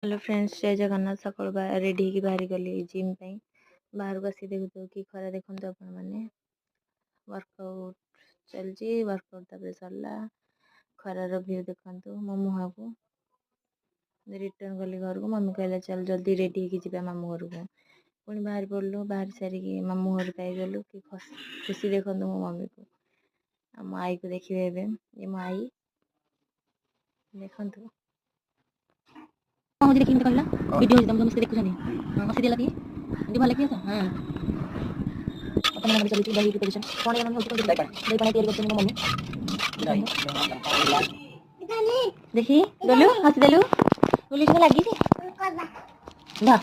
Hello friends, जय जगन्नाथ। सकाल ready होगी बाहरी गली जिम बाहर को आसी देखु कि खरा देखु आपण मैंने वर्कआउट चलती वर्कआउट तापर सरला खरार व्यू देखु मो मुह को रिटर्न गली घर को मम्मी कहला चल जल्दी रेडी होगी जी मामू घर को पुणी बाहर पड़लु बाहर सारिकी मामू घर पाईगलु कि खुशी देखु मो मम्मी को मो आई को देखिए ये मो आई देखु मुझे देखिए कहला वीडियो तुम समस्त देखु हसी देला दिए ये भल लगी हां अपन नंबर चली दही की पोजीशन कौन है मम्मी होती दही पानी तैयार करते मम्मी देखी गलु हसी देलु पुलिस में लगी थी ना